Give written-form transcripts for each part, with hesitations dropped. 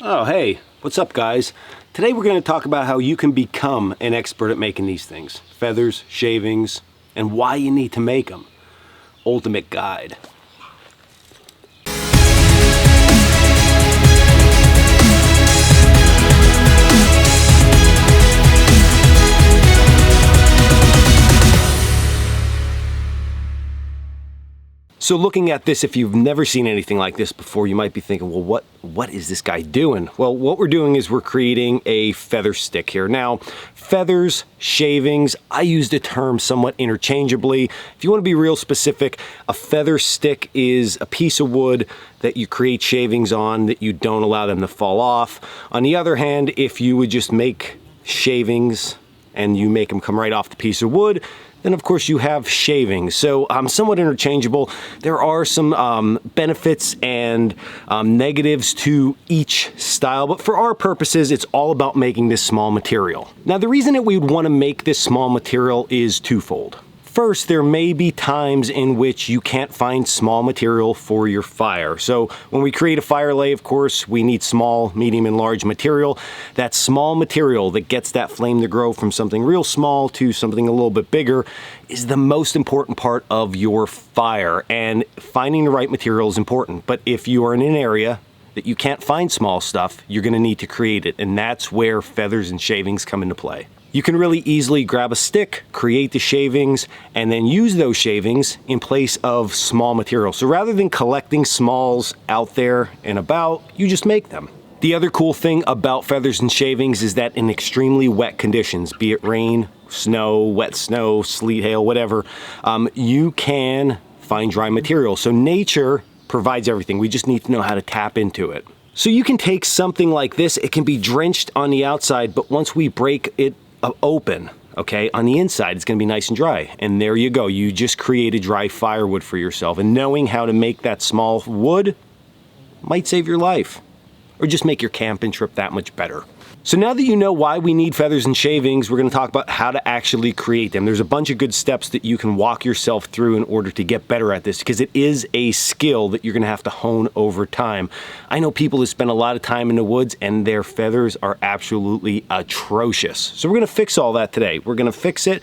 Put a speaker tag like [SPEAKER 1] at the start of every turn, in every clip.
[SPEAKER 1] Oh, hey, what's up, guys? Today we're going to talk about how you can become an expert at making these things. Feathers, shavings, and why you need to make them. Ultimate guide. So looking at this, if you've never seen anything like this before, you might be thinking, well, what is this guy doing? Well, what we're doing is we're creating a feather stick here. Now, feathers, shavings, I use the term somewhat interchangeably. If you want to be real specific, a feather stick is a piece of wood that you create shavings on that you don't allow them to fall off. On the other hand, if you would just make shavings and you make them come right off the piece of wood, then of course you have shavings. So somewhat interchangeable. There are some benefits and negatives to each style, but for our purposes, it's all about making this small material. Now, the reason that we would want to make this small material is twofold. First, there may be times in which you can't find small material for your fire. So when we create a fire lay, of course, we need small, medium, and large material. That small material that gets that flame to grow from something real small to something a little bit bigger is the most important part of your fire. And finding the right material is important. But if you are in an area that you can't find small stuff, you're going to need to create it. And that's where feathers and shavings come into play. You can really easily grab a stick, create the shavings, and then use those shavings in place of small material. So rather than collecting smalls out there and about, you just make them. The other cool thing about feathers and shavings is that in extremely wet conditions, be it rain, snow, wet snow, sleet, hail, whatever, you can find dry material. So nature provides everything. We just need to know how to tap into it. So you can take something like this, it can be drenched on the outside, but once we break it open, okay, on the inside it's going to be nice and dry, and there you go. You just created dry firewood for yourself, and knowing how to make that small wood might save your life or just make your camping trip that much better. So now that you know why we need feathers and shavings, we're going to talk about how to actually create them. There's a bunch of good steps that you can walk yourself through in order to get better at this, because it is a skill that you're going to have to hone over time. I know people who spend a lot of time in the woods and their feathers are absolutely atrocious. So we're going to fix all that today. We're going to fix it,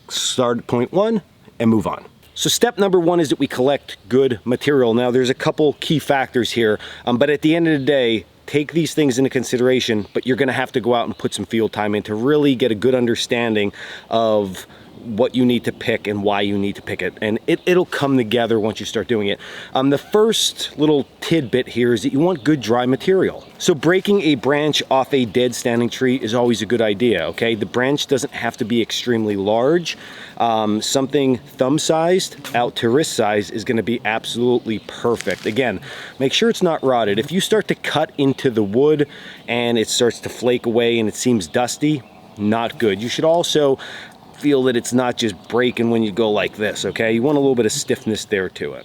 [SPEAKER 1] start at point one, and move on. So step number one is that we collect good material. Now there's a couple key factors here, but at the end of the day, take these things into consideration, but you're going to have to go out and put some field time in to really get a good understanding of what you need to pick and why you need to pick it. And it'll come together once you start doing it. The first little tidbit here is that you want good dry material. So breaking a branch off a dead standing tree is always a good idea, okay? The branch doesn't have to be extremely large. Something thumb-sized out to wrist size is going to be absolutely perfect. Again, make sure it's not rotted. If you start to cut into the wood and it starts to flake away and it seems dusty, not good. You should also feel that it's not just breaking when you go like this, okay? You want a little bit of stiffness there to it.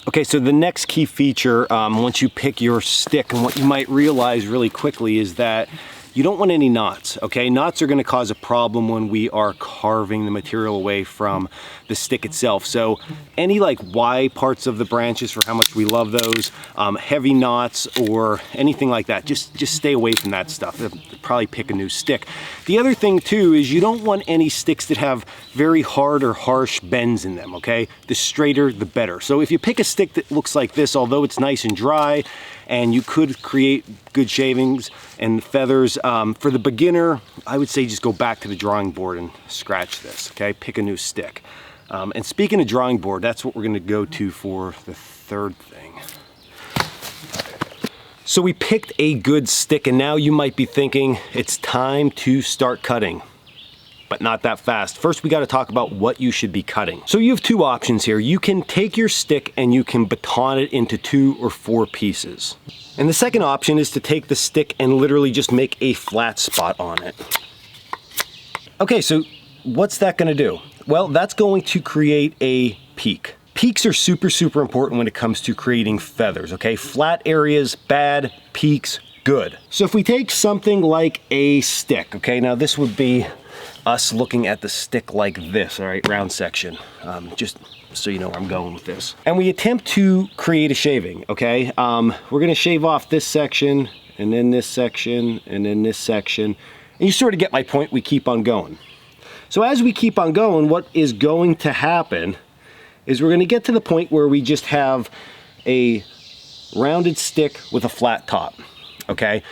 [SPEAKER 1] Okay, so the next key feature, once you pick your stick, and what you might realize really quickly is that you don't want any knots, okay? Knots are going to cause a problem when we are carving the material away from the stick itself. So any like Y parts of the branches, for how much we love those, heavy knots or anything like that, just stay away from that stuff. Probably pick a new stick. The other thing too is you don't want any sticks that have very hard or harsh bends in them, okay? The straighter, the better. So if you pick a stick that looks like this, although it's nice and dry, and you could create good shavings and feathers, for the beginner, I would say just go back to the drawing board and scratch this, okay? Pick a new stick. And speaking of drawing board, that's what we're gonna go to for the third thing. So we picked a good stick, and now you might be thinking, it's time to start cutting. But not that fast. First, we got to talk about what you should be cutting. So you have two options here. You can take your stick and you can baton it into 2 or 4 pieces. And the second option is to take the stick and literally just make a flat spot on it. Okay, so what's that going to do? Well, that's going to create a peak. Peaks are super, super important when it comes to creating feathers, okay? Flat areas, bad. Peaks, good. So if we take something like a stick, okay? Now this would be us looking at the stick like this, all right, round section, just so you know where I'm going with this. And we attempt to create a shaving, okay? We're gonna shave off this section and then this section, and then this section. And you sort of get my point, we keep on going. So as we keep on going, what is going to happen is we're going to get to the point where we just have a rounded stick with a flat top, okay?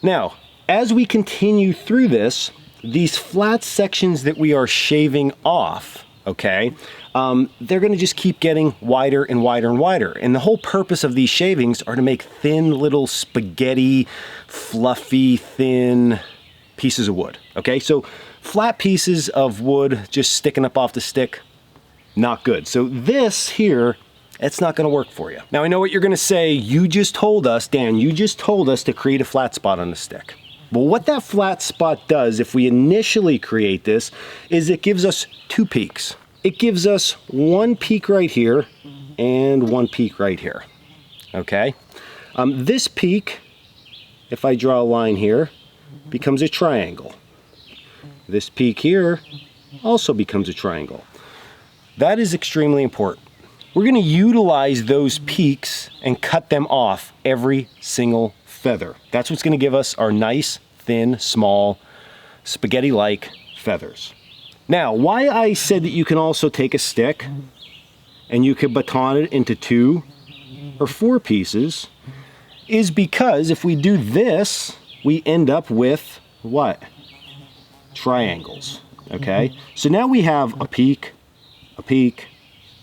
[SPEAKER 1] Now, as we continue through this, these flat sections that we are shaving off, okay, they're going to just keep getting wider and wider and wider. And the whole purpose of these shavings are to make thin little spaghetti, fluffy, thin pieces of wood, okay? So flat pieces of wood just sticking up off the stick, not good. So this here, it's not gonna work for you. Now I know what you're gonna say, you just told us, Dan, you just told us to create a flat spot on the stick. Well, what that flat spot does, if we initially create this, is it gives us two peaks. It gives us one peak right here and one peak right here, okay? This peak, if I draw a line here, becomes a triangle. This peak here also becomes a triangle. That is extremely important. We're going to utilize those peaks and cut them off every single feather. That's what's going to give us our nice, thin, small, spaghetti-like feathers. Now, why I said that you can also take a stick and you could baton it into 2 or 4 pieces is because if we do this, we end up with what? Triangles, okay? So now we have a peak,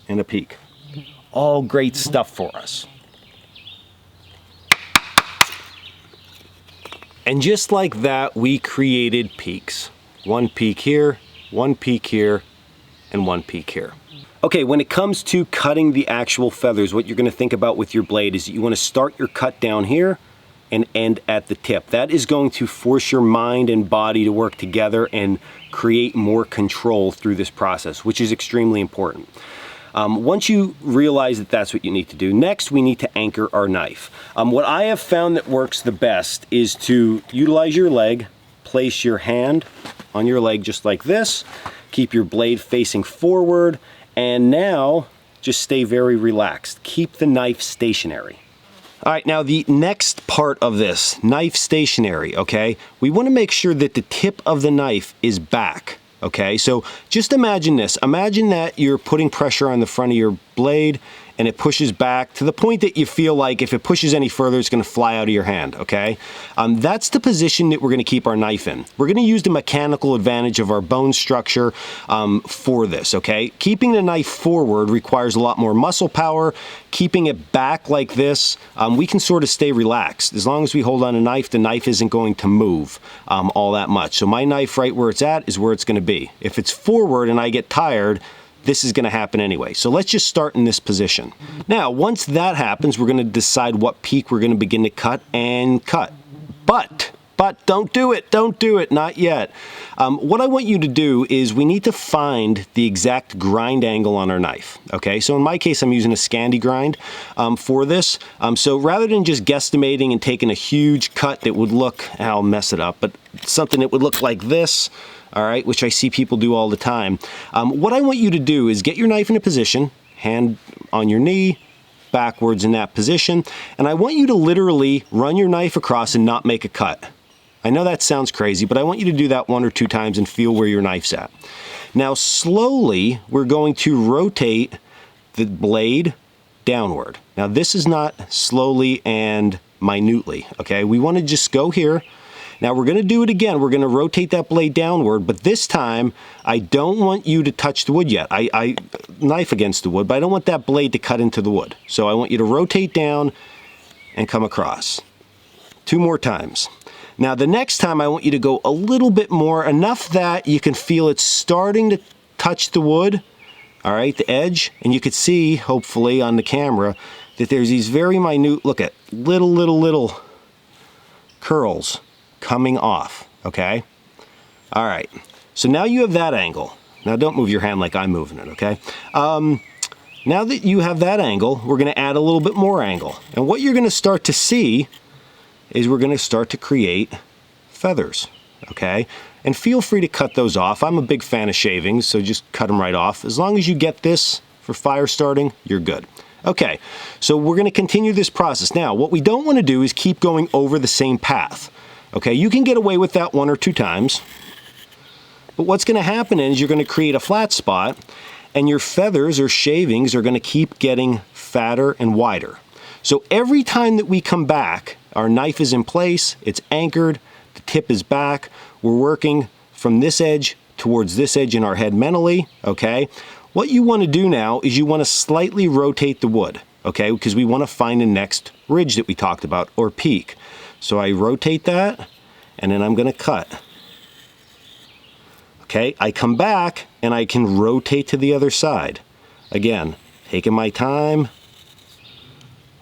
[SPEAKER 1] and a peak. All great stuff for us. And just like that, we created peaks. One peak here, one peak here, and one peak here. Okay, when it comes to cutting the actual feathers, what you're gonna think about with your blade is that you wanna start your cut down here and end at the tip. That is going to force your mind and body to work together and create more control through this process, which is extremely important. Once you realize that that's what you need to do, next we need to anchor our knife. What I have found that works the best is to utilize your leg, place your hand on your leg just like this, keep your blade facing forward, and now just stay very relaxed. Keep the knife stationary. All right, now the next part of this, knife stationary, okay? We want to make sure that the tip of the knife is back, okay? So just imagine this. Imagine that you're putting pressure on the front of your blade and it pushes back to the point that you feel like if it pushes any further, it's gonna fly out of your hand, okay? That's the position that we're gonna keep our knife in. We're gonna use the mechanical advantage of our bone structure for this, okay? Keeping the knife forward requires a lot more muscle power. Keeping it back like this, we can sort of stay relaxed. As long as we hold on a knife, the knife isn't going to move all that much. So my knife right where it's at is where it's gonna be. If it's forward and I get tired, this is gonna happen anyway. So let's just start in this position. Now, once that happens, we're gonna decide what peak we're gonna begin to cut and cut. But don't do it, not yet. What I want you to do is we need to find the exact grind angle on our knife, okay? So in my case, I'm using a Scandi grind for this. So rather than just guesstimating and taking a huge cut that would look, I'll mess it up, but something that would look like this, all right, which I see people do all the time. What I want you to do is get your knife in a position, hand on your knee, backwards in that position, and I want you to literally run your knife across and not make a cut. I know that sounds crazy, but I want you to do that 1 or 2 times and feel where your knife's at. Now slowly, we're going to rotate the blade downward. Now this is not slowly and minutely, okay? We want to just go here. Now we're going to do it again. We're going to rotate that blade downward, but this time I don't want you to touch the wood yet. I knife against the wood, but I don't want that blade to cut into the wood. So I want you to rotate down and come across. 2 more times. Now the next time I want you to go a little bit more, enough that you can feel it starting to touch the wood, all right, the edge, and you could see, hopefully on the camera, that there's these very minute, look at, little curls coming off, okay? All right, so now you have that angle. Now don't move your hand like I'm moving it, okay? Now that you have that angle, we're gonna add a little bit more angle. And what you're gonna start to see is we're gonna start to create feathers, okay? And feel free to cut those off. I'm a big fan of shavings, so just cut them right off. As long as you get this for fire starting, you're good. Okay, so we're going to continue this process. Now, what we don't want to do is keep going over the same path. Okay, you can get away with that 1 or 2 times. But what's going to happen is you're going to create a flat spot, and your feathers or shavings are going to keep getting fatter and wider. So every time that we come back, our knife is in place, it's anchored, the tip is back, we're working from this edge towards this edge in our head mentally, okay? What you want to do now is you want to slightly rotate the wood, okay? Because we want to find the next ridge that we talked about, or peak. So I rotate that, and then I'm going to cut. Okay, I come back, and I can rotate to the other side. Again, taking my time,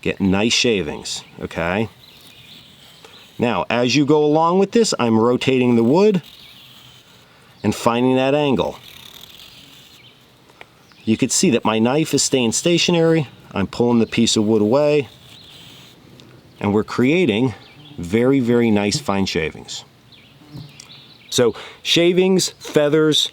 [SPEAKER 1] getting nice shavings, okay? Now, as you go along with this, I'm rotating the wood and finding that angle. You can see that my knife is staying stationary. I'm pulling the piece of wood away, and we're creating very, very nice fine shavings. So shavings, feathers,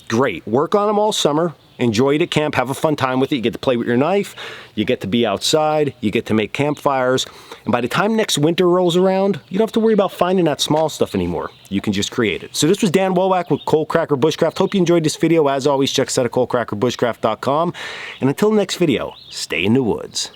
[SPEAKER 1] great. Work on them all summer. Enjoy it at camp. Have a fun time with it. You get to play with your knife. You get to be outside. You get to make campfires. And by the time next winter rolls around, you don't have to worry about finding that small stuff anymore. You can just create it. So this was Dan Wolwack with Coalcracker Bushcraft. Hope you enjoyed this video. As always, check us out at coalcrackerbushcraft.com. And until the next video, stay in the woods.